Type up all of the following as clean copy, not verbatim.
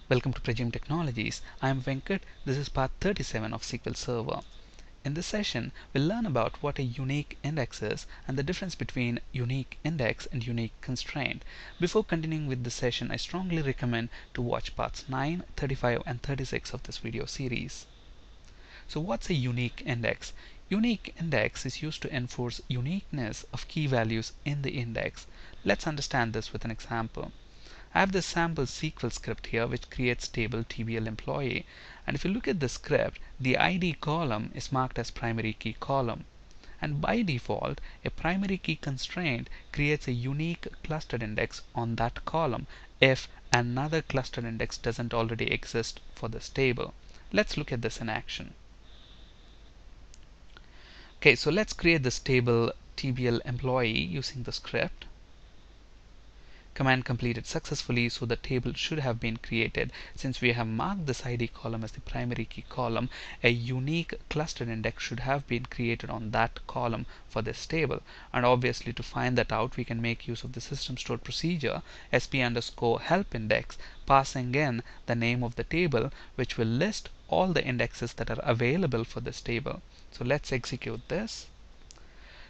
Welcome to Pragim Technologies. I am Venkat. This is part 37 of SQL Server. In this session, we'll learn about what a unique index is and the difference between unique index and unique constraint. Before continuing with the session, I strongly recommend to watch parts 9, 35 and 36 of this video series. So what's a unique index? Unique index is used to enforce uniqueness of key values in the index. Let's understand this with an example. I have this sample SQL script here which creates table TBL employee, and if you look at the script, the ID column is marked as primary key column, and by default a primary key constraint creates a unique clustered index on that column if another clustered index doesn't already exist for this table. Let's look at this in action. Okay, so let's create this table TBL employee using the script. Command completed successfully, so the table should have been created. Since we have marked this ID column as the primary key column, a unique clustered index should have been created on that column for this table. And obviously to find that out, we can make use of the system stored procedure sp_help index, passing in the name of the table, which will list all the indexes that are available for this table. So let's execute this.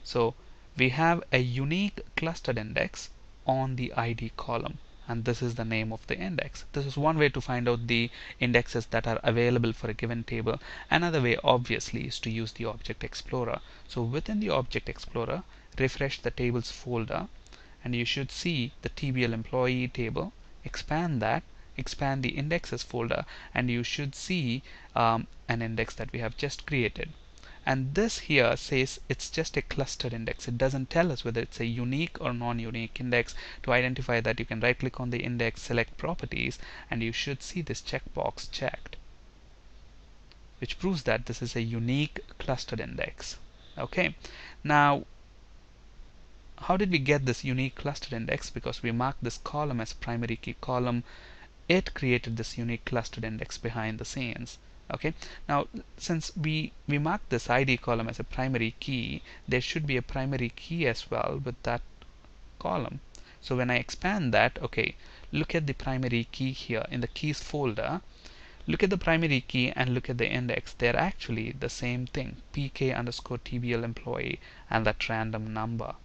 So we have a unique clustered index on the ID column, and this is the name of the index. This is one way to find out the indexes that are available for a given table. Another way obviously is to use the Object Explorer. So within the Object Explorer, refresh the tables folder and you should see the TBL employee table. Expand that, expand the indexes folder, and you should see an index that we have just created. And this here says it's just a clustered index. It doesn't tell us whether it's a unique or non-unique index. To identify that, you can right click on the index, select properties, and you should see this checkbox checked, which proves that this is a unique clustered index. Okay, now how did we get this unique clustered index? Because we marked this column as primary key column, it created this unique clustered index behind the scenes. Okay, now since we marked this ID column as a primary key, there should be a primary key as well with that column. So when I expand that, okay, look at the primary key here in the keys folder. Look at the primary key and look at the index. They're actually the same thing, pk_tbl employee and that random number.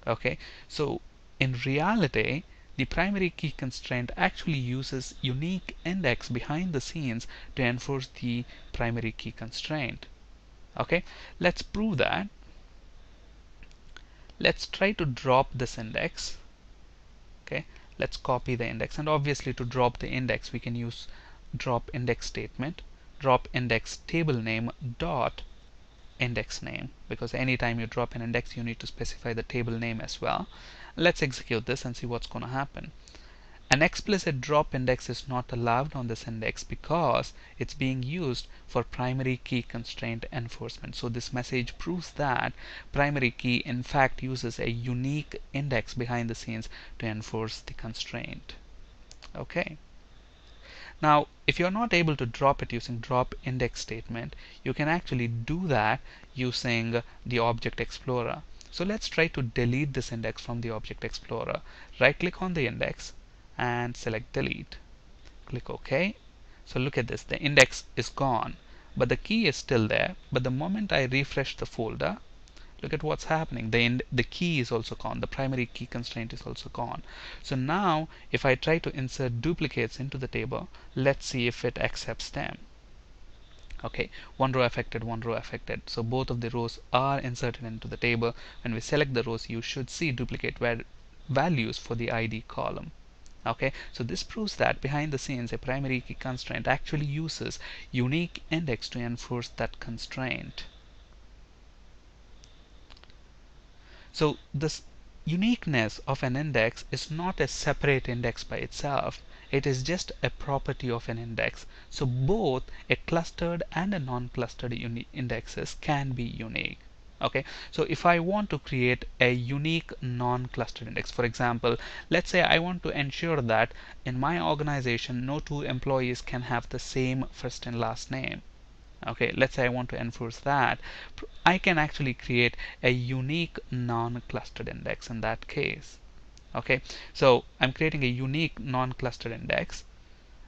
Okay, so in reality, the primary key constraint actually uses unique index behind the scenes to enforce the primary key constraint. Okay, let's prove that. Let's try to drop this index. Okay, let's copy the index, and obviously to drop the index we can use drop index statement, drop index table name dot index name, because anytime you drop an index you need to specify the table name as well. Let's execute this and see what's going to happen. An explicit drop index is not allowed on this index because it's being used for primary key constraint enforcement. So this message proves that primary key in fact uses a unique index behind the scenes to enforce the constraint. Okay. Now, if you're not able to drop it using drop index statement, you can actually do that using the Object Explorer. So let's try to delete this index from the Object Explorer. Right click on the index and select delete. Click OK. So look at this, the index is gone, but the key is still there. But the moment I refresh the folder, look at what's happening. The key is also gone. The primary key constraint is also gone. So now if I try to insert duplicates into the table, let's see if it accepts them. Okay, one row affected, one row affected. So both of the rows are inserted into the table. When we select the rows, you should see duplicate values for the ID column. Okay, so this proves that behind the scenes a primary key constraint actually uses unique index to enforce that constraint. So this uniqueness of an index is not a separate index by itself. It is just a property of an index. So both a clustered and a non-clustered indexes can be unique. Okay, so if I want to create a unique non-clustered index, for example, let's say I want to ensure that in my organization no two employees can have the same first and last name. Okay, let's say I want to enforce that, I can actually create a unique non-clustered index in that case. Okay, so I'm creating a unique non-clustered index.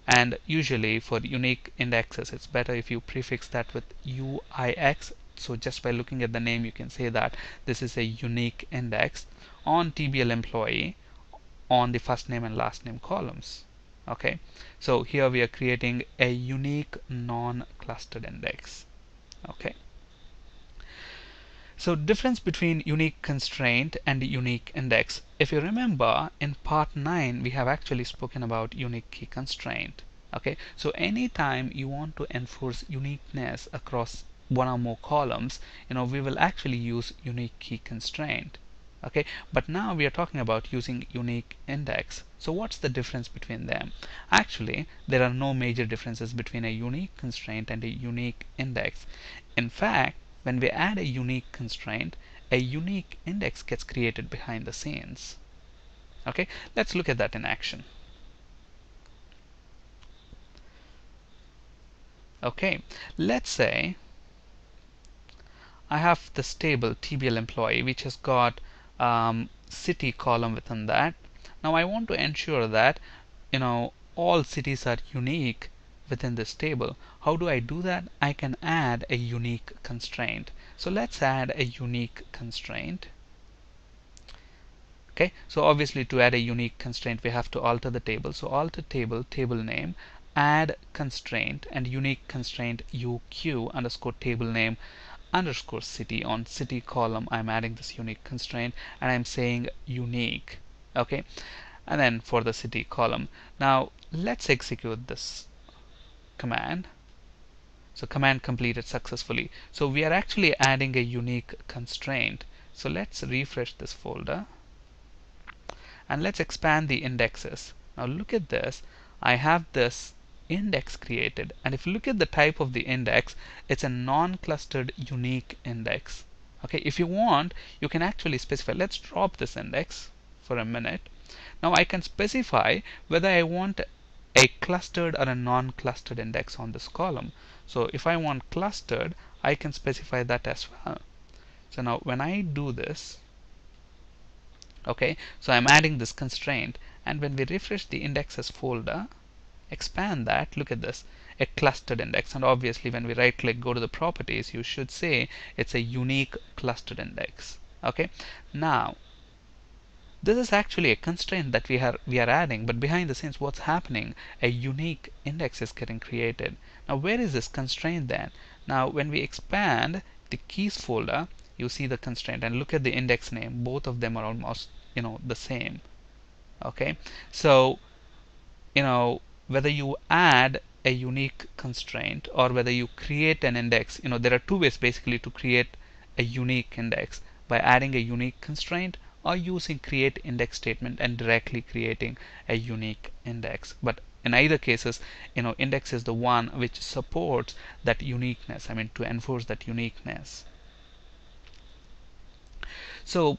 And usually for unique indexes, it's better if you prefix that with UIX. So just by looking at the name, you can say that this is a unique index on TBL employee on the first name and last name columns. Okay, so here we are creating a unique non-clustered index. Okay, so difference between unique constraint and unique index. If you remember, in part 9 we have actually spoken about unique key constraint. Okay, so anytime you want to enforce uniqueness across one or more columns, we will actually use unique key constraint. Okay, but now we are talking about using unique index. So what's the difference between them? Actually, there are no major differences between a unique constraint and a unique index. In fact, when we add a unique constraint, a unique index gets created behind the scenes. Okay, let's look at that in action. Okay, let's say I have this table TBL employee which has got city column within that. Now I want to ensure that all cities are unique within this table. How do I do that? I can add a unique constraint. So let's add a unique constraint. Okay, so obviously to add a unique constraint we have to alter the table. So alter table, table name, add constraint, and unique constraint UQ underscore table name underscore city. On city column I'm adding this unique constraint and I'm saying unique. Okay, and then for the city column, now let's execute this command. So command completed successfully. So we are actually adding a unique constraint. So let's refresh this folder and let's expand the indexes. Now look at this, I have this index created, and if you look at the type of the index, it's a non-clustered unique index. Okay, if you want, you can actually specify. Let's drop this index for a minute. Now I can specify whether I want a clustered or a non-clustered index on this column. So if I want clustered, I can specify that as well. So now when I do this, okay, so I'm adding this constraint, and when we refresh the indexes folder, expand that, look at this, a clustered index, and obviously when we right click, go to the properties, you should say it's a unique clustered index. Okay, now this is actually a constraint that we are adding, but behind the scenes what's happening, a unique index is getting created. Now where is this constraint then? Now when we expand the keys folder, you see the constraint, and look at the index name, both of them are almost the same. Okay, so whether you add a unique constraint or whether you create an index, there are two ways basically to create a unique index: by adding a unique constraint or using create index statement and directly creating a unique index. But in either cases, index is the one which supports that uniqueness, to enforce that uniqueness. So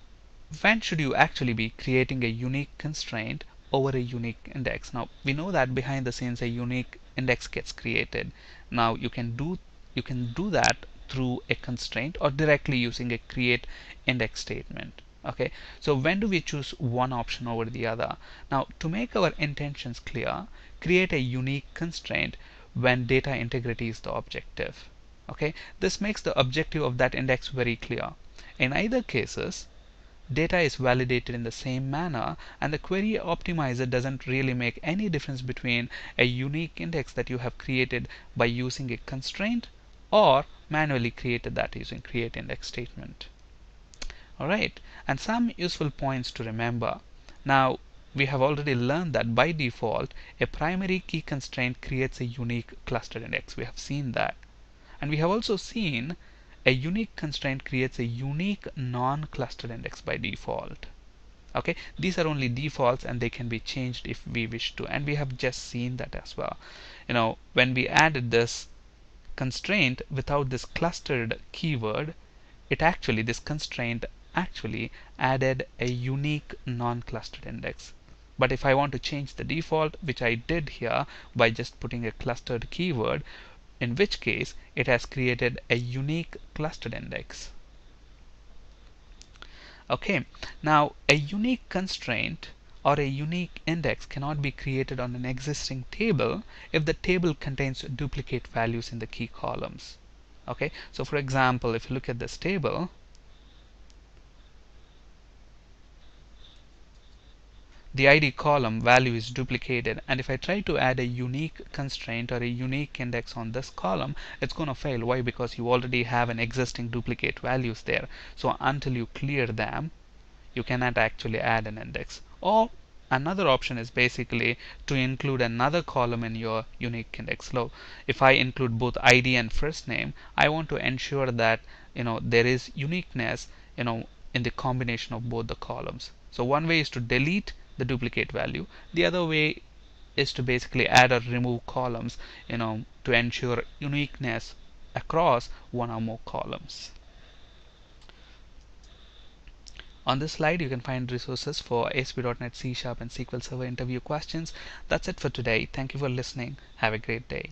when should you actually be creating a unique constraint over a unique index? Now we know that behind the scenes a unique index gets created. Now you can do that through a constraint or directly using a create index statement. Okay, so when do we choose one option over the other? Now to make our intentions clear, create a unique constraint when data integrity is the objective. Okay, this makes the objective of that index very clear. In either cases, data is validated in the same manner, and the query optimizer doesn't really make any difference between a unique index that you have created by using a constraint or manually created that using create index statement. Alright, and some useful points to remember. Now we have already learned that by default a primary key constraint creates a unique clustered index. We have seen that, and we have also seen a unique constraint creates a unique non-clustered index by default. Okay, these are only defaults and they can be changed if we wish to, and we have just seen that as well. When we added this constraint without this clustered keyword, this constraint actually added a unique non-clustered index. But if I want to change the default, which I did here by just putting a clustered keyword, in which case it has created a unique clustered index. Okay, now a unique constraint or a unique index cannot be created on an existing table if the table contains duplicate values in the key columns. Okay, so for example, if you look at this table, the ID column value is duplicated, and if I try to add a unique constraint or a unique index on this column, it's going to fail. Why? Because you already have an existing duplicate values there. So until you clear them, you cannot actually add an index. Or another option is basically to include another column in your unique index. So if I include both ID and first name, I want to ensure that there is uniqueness in the combination of both the columns. So one way is to delete the duplicate value. The other way is to basically add or remove columns to ensure uniqueness across one or more columns. On this slide, you can find resources for ASP.NET C# and SQL Server interview questions. That's it for today. Thank you for listening. Have a great day.